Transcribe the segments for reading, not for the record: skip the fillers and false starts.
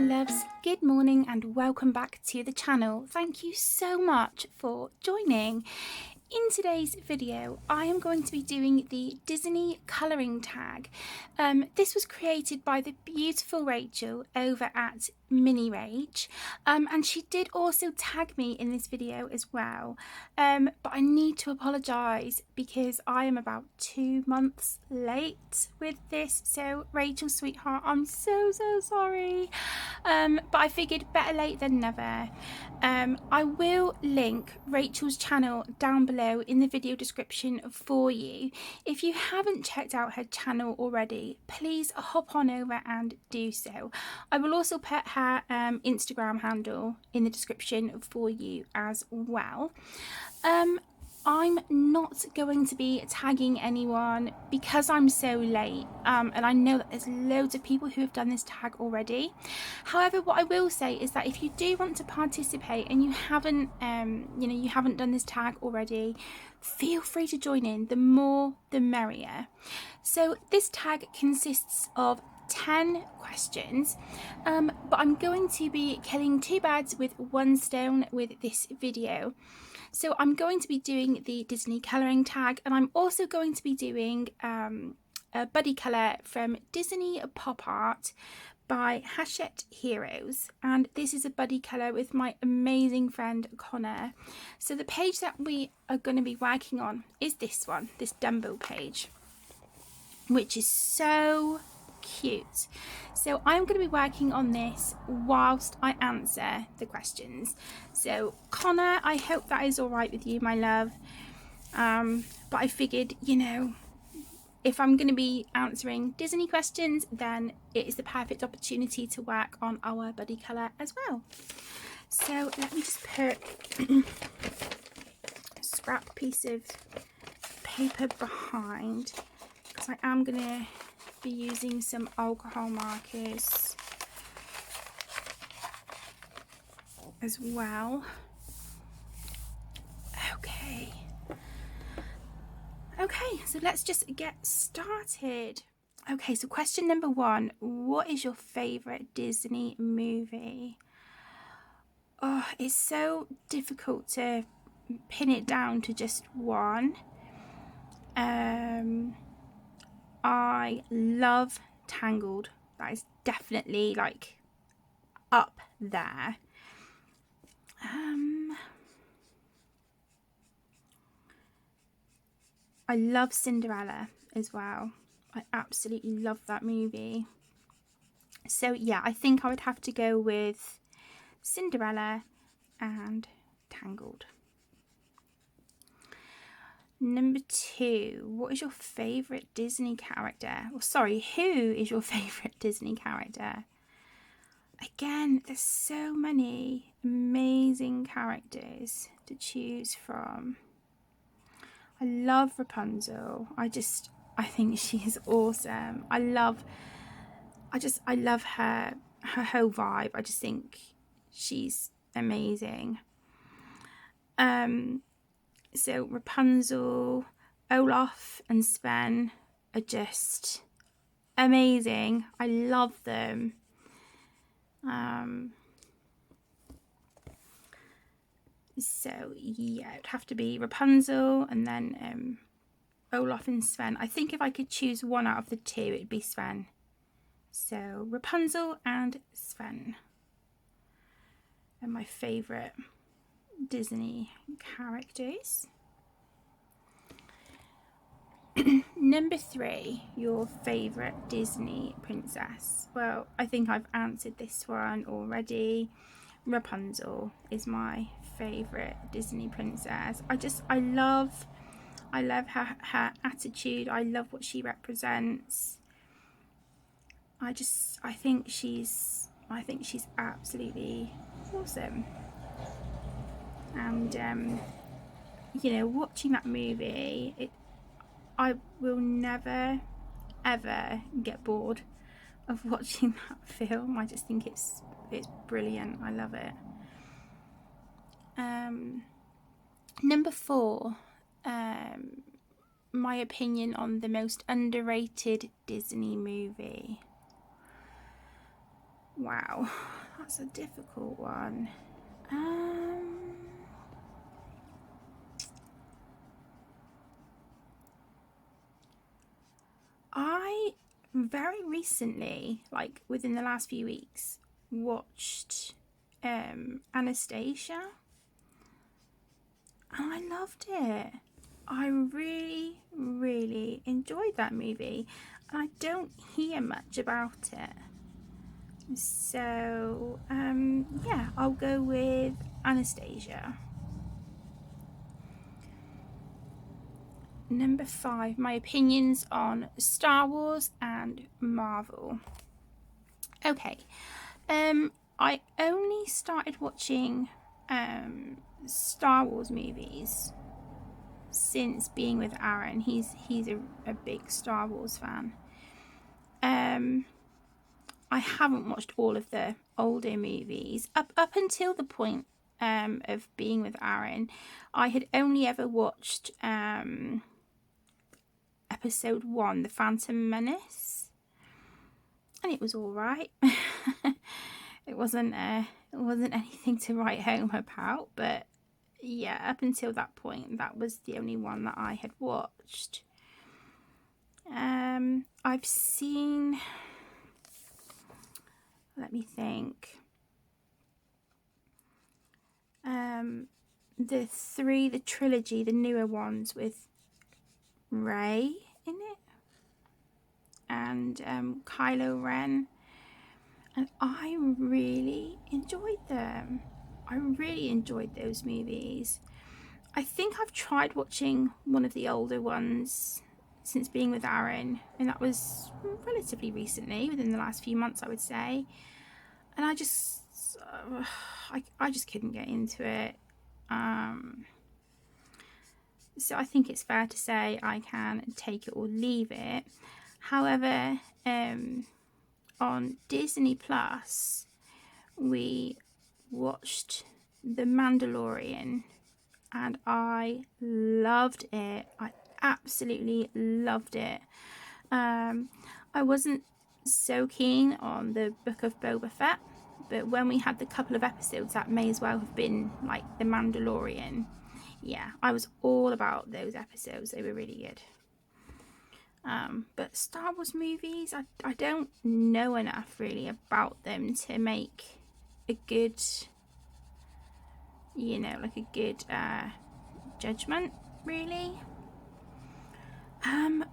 loves, good morning and welcome back to the channel. Thank you so much for joining. In today's video, I am going to be doing the Disney colouring tag. This was created by the beautiful Rachel over at Mini Rach, and she did also tag me in this video as well. But I need to apologise because I am about 2 months late with this. So Rachel, sweetheart, I'm so sorry. But I figured better late than never. I will link Rachel's channel down below in the video description for you. If you haven't checked out her channel already, please hop on over and do so. I will also put her Instagram handle in the description for you as well. I'm not going to be tagging anyone because I'm so late, and I know that there's loads of people who have done this tag already. However, what I will say is that if you do want to participate and you haven't you haven't done this tag already, feel free to join in. The more the merrier. So this tag consists of 10 questions, but I'm going to be killing 2 birds with 1 stone with this video. So I'm going to be doing the Disney colouring tag, and I'm also going to be doing a buddy colour from Disney Pop Art by Hachette Heroes, and this is a buddy colour with my amazing friend Connor. So the page that we are going to be working on is this one, this Dumbo page, which is so cute. So I'm going to be working on this whilst I answer the questions. So Connor, I hope that is all right with you, my love. But I figured, if I'm going to be answering Disney questions, then it is the perfect opportunity to work on our buddy colour as well. So let me just put a scrap piece of paper behind, because I am going to be using some alcohol markers as well. Okay, so let's just get started. Okay, so question number 1, what is your favourite Disney movie? Oh, it's so difficult to pin it down to just one. I love Tangled. That is definitely like up there. I love Cinderella as well. I absolutely love that movie. So yeah, I think I would have to go with Cinderella and Tangled. Number 2, what is your favourite Disney character? Well, sorry, who is your favourite Disney character? Again, there's so many amazing characters to choose from. I love Rapunzel. I think she is awesome. I love her whole vibe. I just think she's amazing. So Rapunzel, Olaf and Sven are just amazing. I love them. So yeah, it'd have to be Rapunzel and then Olaf and Sven. I think if I could choose one out of the 2, it'd be Sven. So Rapunzel and Sven are my favourite Disney characters. Number 3, your favourite Disney princess. Well, I think I've answered this one already. Rapunzel is my favourite Disney princess. I love her attitude. I love what she represents. I think she's absolutely awesome. And watching that movie, I will never ever get bored of watching that film. I just think it's brilliant. I love it. Number 4, my opinion on the most underrated Disney movie. Wow, that's a difficult one. I very recently, like within the last few weeks, watched Anastasia, and I loved it. I really, really enjoyed that movie, and I don't hear much about it. So, yeah, I'll go with Anastasia. Number 5, my opinions on Star Wars and Marvel. Okay, I only started watching Star Wars movies since being with Aaron. He's a big Star Wars fan. I haven't watched all of the older movies up until the point of being with Aaron. I had only ever watched episode 1, The Phantom Menace, and it was all right. It wasn't anything to write home about, but yeah, up until that point, that was the only one that I had watched. I've seen, let me think, the trilogy, the newer ones with Rey in it and Kylo Ren, and I really enjoyed them. I really enjoyed those movies. I think I've tried watching one of the older ones since being with Aaron, and that was relatively recently, within the last few months, I would say. And I just couldn't get into it. So I think it's fair to say I can take it or leave it. However, on Disney Plus, we watched The Mandalorian, and I loved it. I absolutely loved it. I wasn't so keen on the Book of Boba Fett, but when we had the couple of episodes that may as well have been like The Mandalorian, yeah, I was all about those episodes. They were really good. But Star Wars movies, I don't know enough really about them to make a good, like a good judgment really.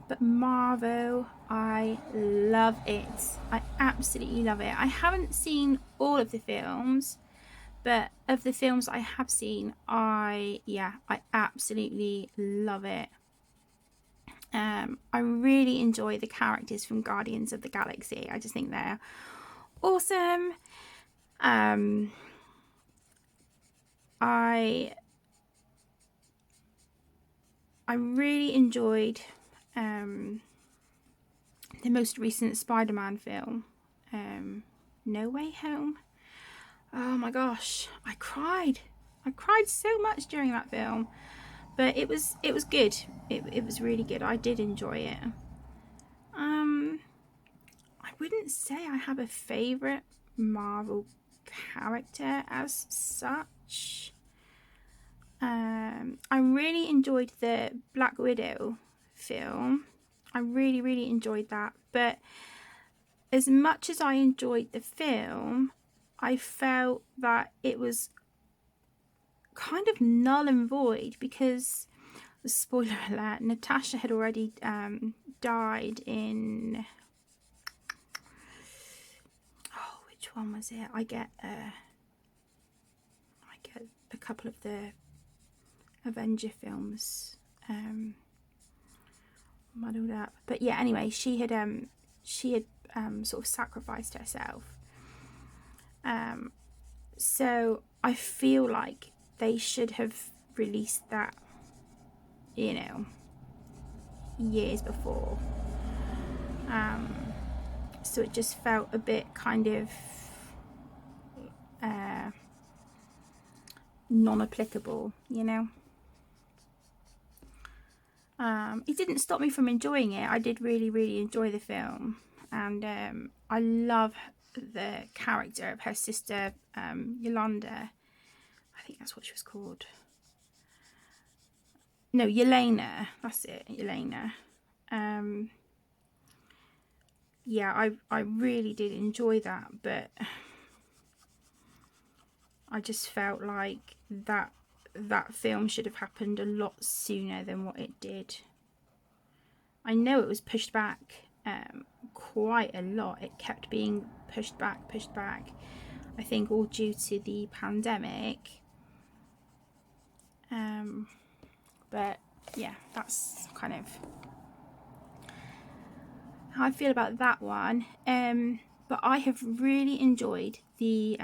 But Marvel, I love it. I absolutely love it. I haven't seen all of the films, but of the films I have seen, I absolutely love it. I really enjoy the characters from Guardians of the Galaxy. I just think they're awesome. I really enjoyed the most recent Spider-Man film, No Way Home. Oh my gosh, I cried so much during that film, but it was good. It was really good. I did enjoy it. I wouldn't say I have a favorite Marvel character as such. I really enjoyed the Black Widow film. I really enjoyed that, but as much as I enjoyed the film, I felt that it was kind of null and void because, spoiler alert, Natasha had already died in, which one was it? I get a couple of the Avenger films muddled up, but yeah, anyway, she had sort of sacrificed herself. So I feel like they should have released that, years before. So it just felt a bit kind of non-applicable, It didn't stop me from enjoying it. I did really enjoy the film, and I love the character of her sister, Yolanda. I think that's what she was called. No, Yelena. That's it, Yelena. Yeah, I really did enjoy that, but I just felt like that film should have happened a lot sooner than what it did. I know it was pushed back quite a lot. It kept being pushed back. I think all due to the pandemic. But yeah, that's kind of how I feel about that one. But I have really enjoyed the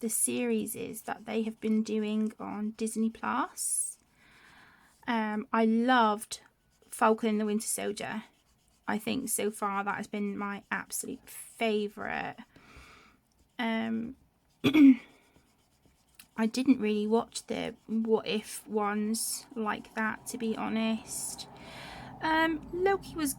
series that they have been doing on Disney Plus. I loved Falcon and the Winter Soldier. I think so far that has been my absolute favourite. I didn't really watch the What If ones like that, to be honest. Loki was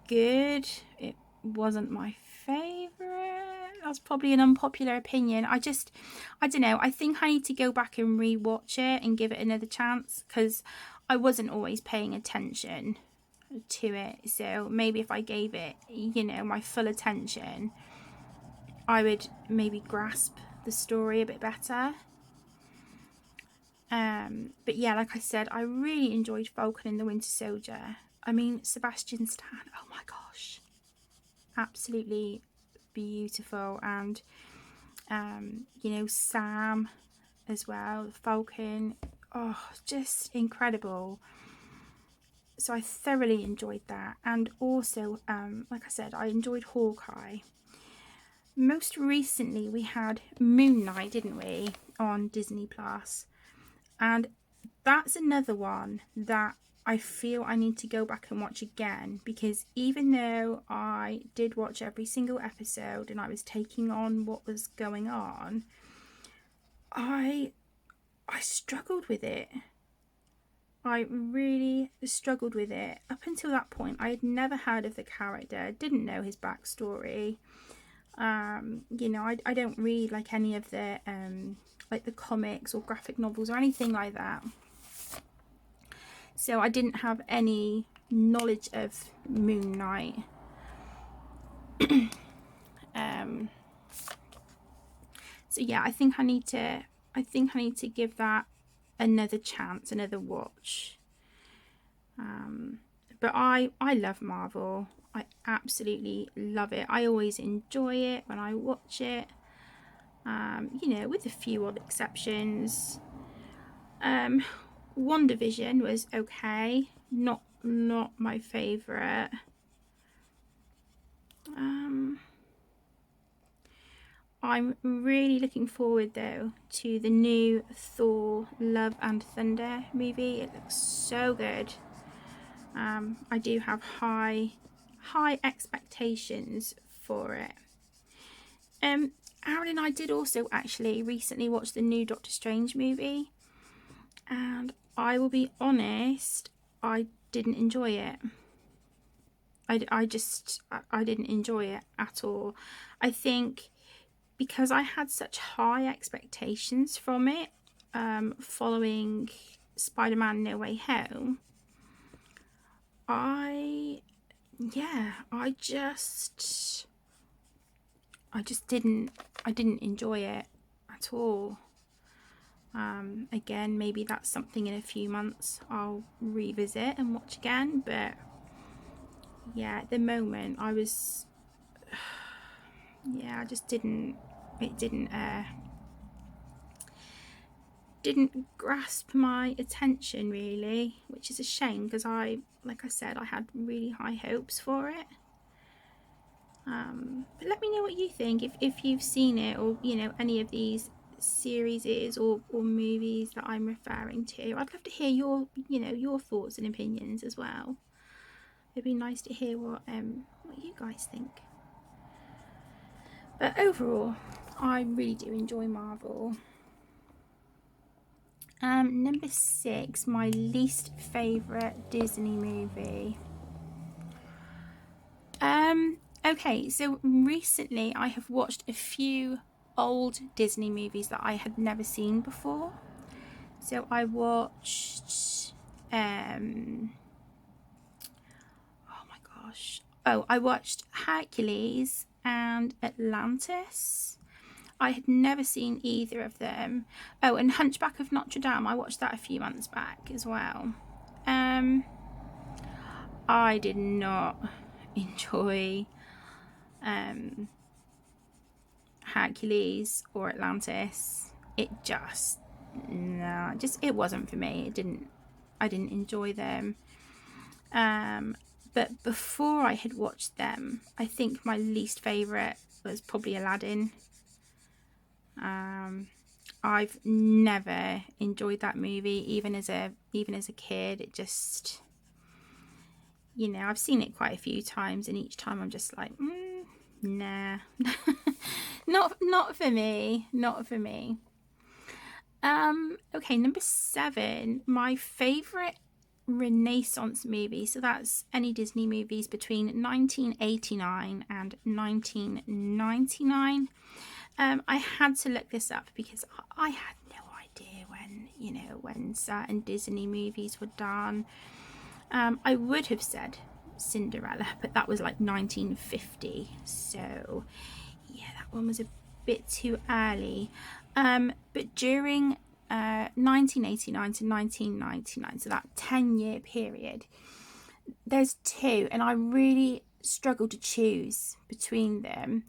good. It wasn't my favourite. That's probably an unpopular opinion. I don't know. I think I need to go back and re-watch it and give it another chance, because I wasn't always paying attention to it. So maybe if I gave it, you know, my full attention, I would maybe grasp the story a bit better. But yeah, like I said, I really enjoyed Falcon and the Winter Soldier. I mean, Sebastian Stan, oh my gosh, absolutely beautiful. And you know, Sam as well, Falcon, oh, just incredible. So I thoroughly enjoyed that. And also, like I said, I enjoyed Hawkeye. Most recently we had Moon Knight, didn't we, on Disney Plus, and that's another one that I feel I need to go back and watch again, because even though I did watch every single episode and I was taking on what was going on, I struggled with it. I really struggled with it. Up until that point, I had never heard of the character, didn't know his backstory. You know, I don't read like any of the like the comics or graphic novels or anything like that. So I didn't have any knowledge of Moon Knight. So yeah, I think I need to give that another chance, another watch. But I love Marvel. I absolutely love it. I always enjoy it when I watch it. You know, with a few odd exceptions. WandaVision was okay, not my favourite. I'm really looking forward though to the new Thor Love and Thunder movie. It looks so good. I do have high expectations for it. Aaron and I did also actually recently watch the new Doctor Strange movie, and I will be honest, I didn't enjoy it. I didn't enjoy it at all. I think because I had such high expectations from it, following Spider-Man No Way Home, I didn't enjoy it at all. Again, maybe that's something in a few months I'll revisit and watch again, but yeah, at the moment I was I just didn't grasp my attention really, which is a shame, because like I said, I had really high hopes for it. But let me know what you think, if you've seen it, or you know, any of these series or movies that I'm referring to. I'd love to hear your thoughts and opinions as well. It'd be nice to hear what you guys think. But overall, I really do enjoy Marvel. Number 6, my least favourite Disney movie. Okay, so recently I have watched a few old Disney movies that I had never seen before. So I watched oh my gosh. Oh, I watched Hercules and Atlantis. I had never seen either of them. Oh, and Hunchback of Notre Dame. I watched that a few months back as well. I did not enjoy Hercules or Atlantis. It just it wasn't for me. I didn't enjoy them. But before I had watched them, I think my least favourite was probably Aladdin. I've never enjoyed that movie, even as a kid. It just, I've seen it quite a few times, and each time I'm just like, nah, not for me, not for me. Okay, number 7, my favourite Renaissance movie. So that's any Disney movies between 1989 and 1999. I had to look this up because I had no idea when certain Disney movies were done. I would have said Cinderella, but that was like 1950. So yeah, that one was a bit too early. But during 1989 to 1999, so that 10-year period, there's 2, and I really struggled to choose between them.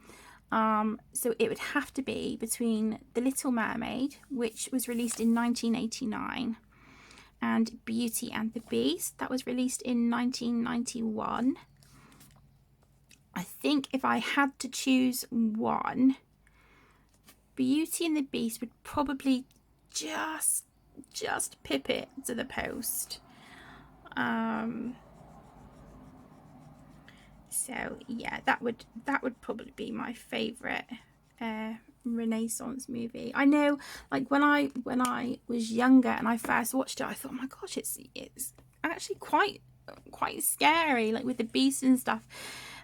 So it would have to be between The Little Mermaid, which was released in 1989, and Beauty and the Beast, that was released in 1991. I think if I had to choose one, Beauty and the Beast would probably just pip it to the post. So yeah, that would probably be my favourite Renaissance movie. I know, like when I was younger and I first watched it, I thought, oh my gosh, it's actually quite scary, like with the beast and stuff.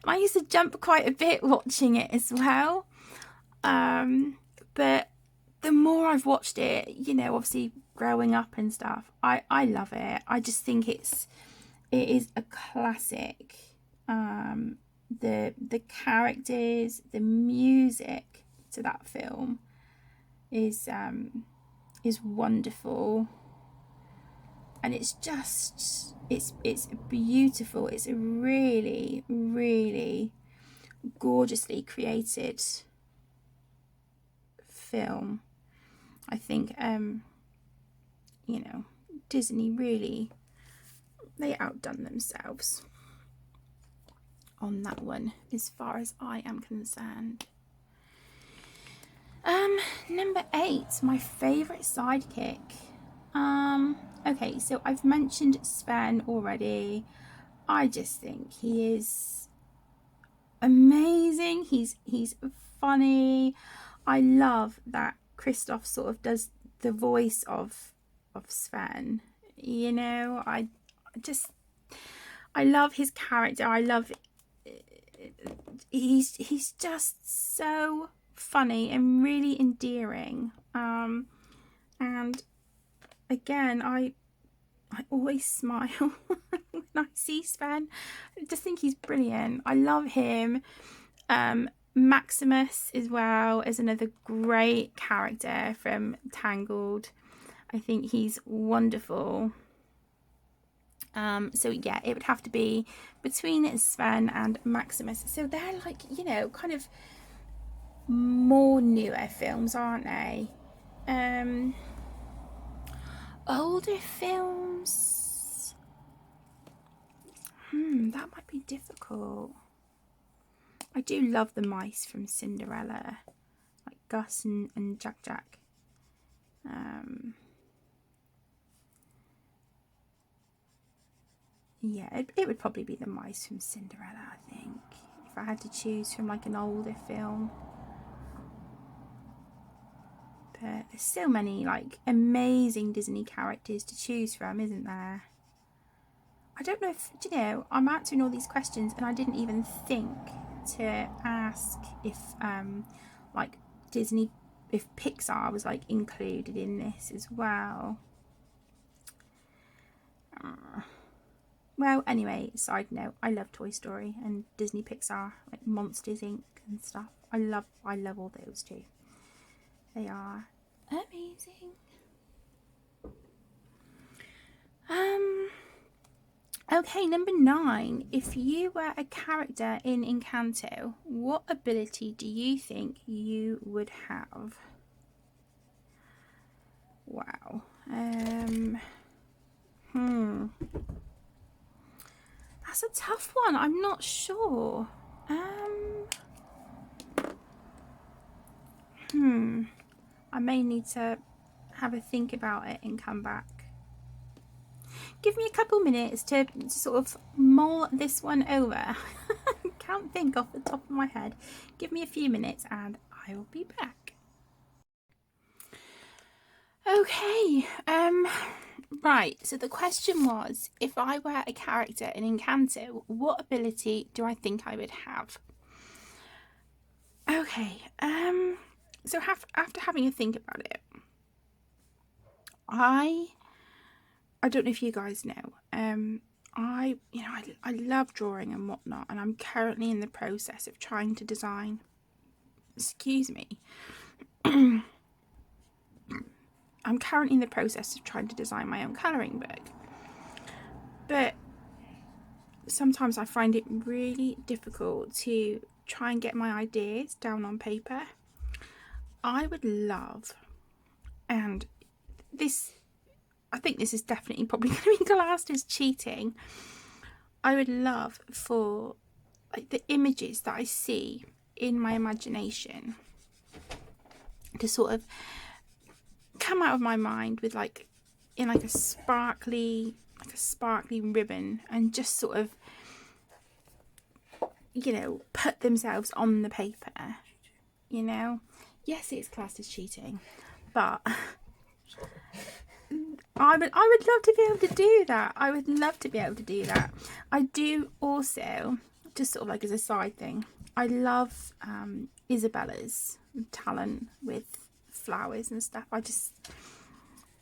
And I used to jump quite a bit watching it as well. But the more I've watched it, obviously growing up and stuff, I love it. I just think it is a classic. The characters, the music to that film is wonderful, and it's just it's beautiful. It's a really, really gorgeously created film. I think Disney really, they outdone themselves on that one as far as I am concerned. Number 8, my favourite sidekick. Okay, so I've mentioned Sven already. I just think he is amazing. He's funny. I love that Kristoff sort of does the voice of Sven. I love his character. I love he's just so funny and really endearing. And again, I always smile when I see Sven. I just think he's brilliant. I love him. Maximus as well is another great character from Tangled. I think he's wonderful. So yeah, it would have to be between Sven and Maximus. So they're like, kind of more newer films, aren't they? Older films, that might be difficult. I do love the mice from Cinderella, like Gus and Jack Jack. Yeah, it would probably be the mice from Cinderella, I think, if I had to choose from like an older film. But there's so many like amazing Disney characters to choose from, isn't there? I don't know if, I'm answering all these questions and I didn't even think to ask if like Disney, if Pixar was like included in this as well. Well, anyway, side note, I love Toy Story and Disney Pixar, like Monsters Inc. and stuff. I love all those too. They are amazing. Okay, number 9. If you were a character in Encanto, what ability do you think you would have? Wow. That's a tough one. I'm not sure. I may need to have a think about it and come back. Give me a couple minutes to sort of mull this one over. Can't think off the top of my head. Give me a few minutes and I will be back. Okay, right, so the question was, if I were a character in Encanto, what ability do I think I would have? Okay, so after having a think about it, I don't know if you guys know, I love drawing and whatnot, and I'm currently in the process of trying to design, I'm currently in the process of trying to design my own colouring book, but sometimes I find it really difficult to try and get my ideas down on paper. I would love, and this, I think this is definitely probably going to be classed as cheating, I would love for like the images that I see in my imagination to sort of come out of my mind with like in like a sparkly ribbon, and just sort of, you know, put themselves on the paper, you know. Yes, it's classed as cheating, but I would love to be able to do that. I would love to be able to do that. I do also, just sort of like as a side thing, I love Isabella's talent with flowers and stuff.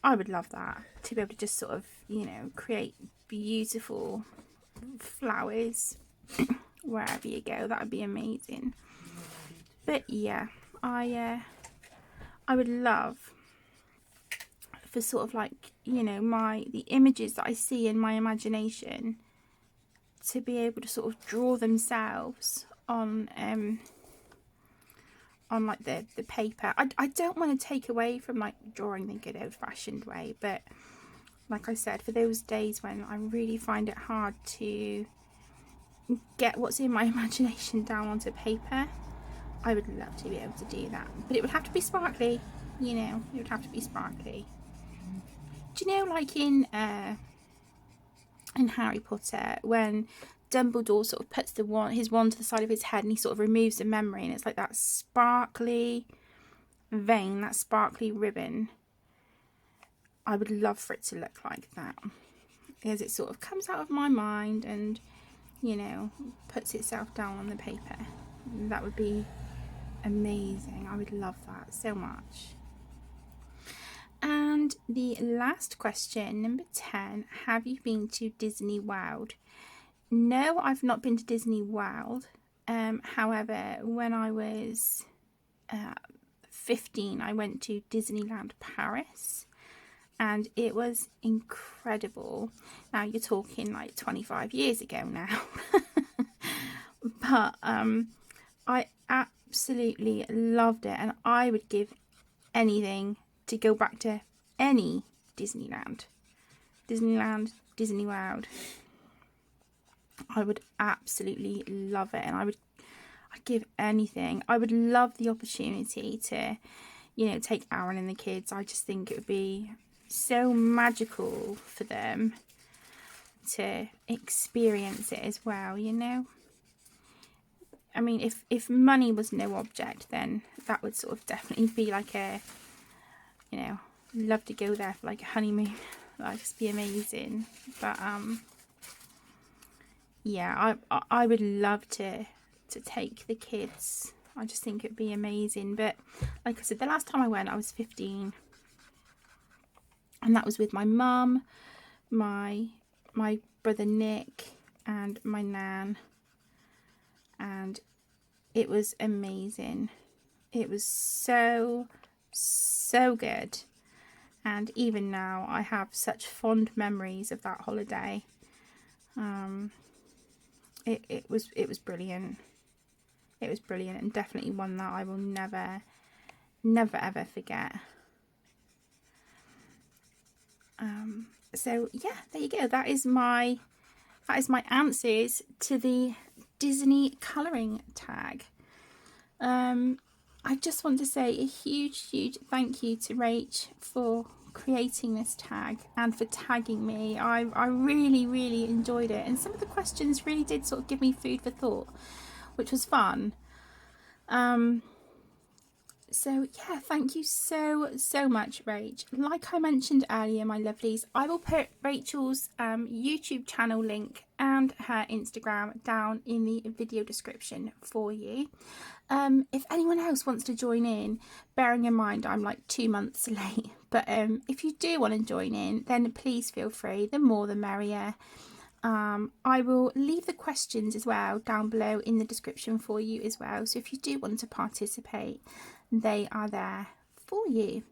I would love that, to be able to just sort of, you know, create beautiful flowers wherever you go. That would be amazing. But yeah, I would love for sort of like, you know, the images that I see in my imagination to be able to sort of draw themselves on like the paper. I don't want to take away from like drawing the good old-fashioned way, but like I said, for those days when I really find it hard to get what's in my imagination down onto paper, I would love to be able to do that. But it would have to be sparkly, you know, it would have to be sparkly. Do you know, like in Harry Potter, when Dumbledore sort of puts his wand to the side of his head and he sort of removes the memory, and it's like that sparkly vein, that sparkly ribbon. I would love for it to look like that, as it sort of comes out of my mind and, you know, puts itself down on the paper. That would be amazing. I would love that so much. And the last question, number 10, have you been to Disney World? No, I've not been to Disney World. However, when I was 15, I went to Disneyland Paris, and it was incredible. Now you're talking like 25 years ago now. But I absolutely loved it, and I would give anything to go back to any Disneyland, Disney World. I would absolutely love it, and I'd give anything. I would love the opportunity to, you know, take Aaron and the kids. I just think it would be so magical for them to experience it as well, you know. I mean, if money was no object, then that would sort of definitely be like a, you know, love to go there for like a honeymoon. That'd just be amazing. But yeah, I would love to to take the kids. I just think it'd be amazing. But like I said, the last time I went, I was 15, and that was with my mum, my brother Nick, and my nan, and it was amazing. It was so good, and even now I have such fond memories of that holiday. It was brilliant. It was brilliant, and definitely one that I will never ever forget. So yeah, there you go. That is my answers to the Disney colouring tag. I just want to say a huge thank you to Rach for creating this tag and for tagging me. I really enjoyed it, and some of the questions really did sort of give me food for thought, which was fun. So yeah, thank you so much, Rach. Like I mentioned earlier, my lovelies, I will put Rachel's YouTube channel link and her Instagram down in the video description for you. If anyone else wants to join in, bearing in mind I'm like 2 months late, but if you do want to join in, then please feel free. The more the merrier. I will leave the questions as well down below in the description for you as well, so if you do want to participate, they are there for you.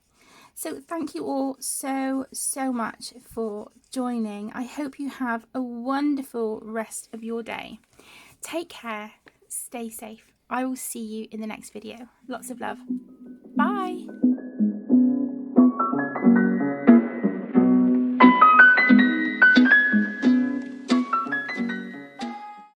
So thank you all so much for joining. I hope you have a wonderful rest of your day. Take care, stay safe. I will see you in the next video. Lots of love. Bye.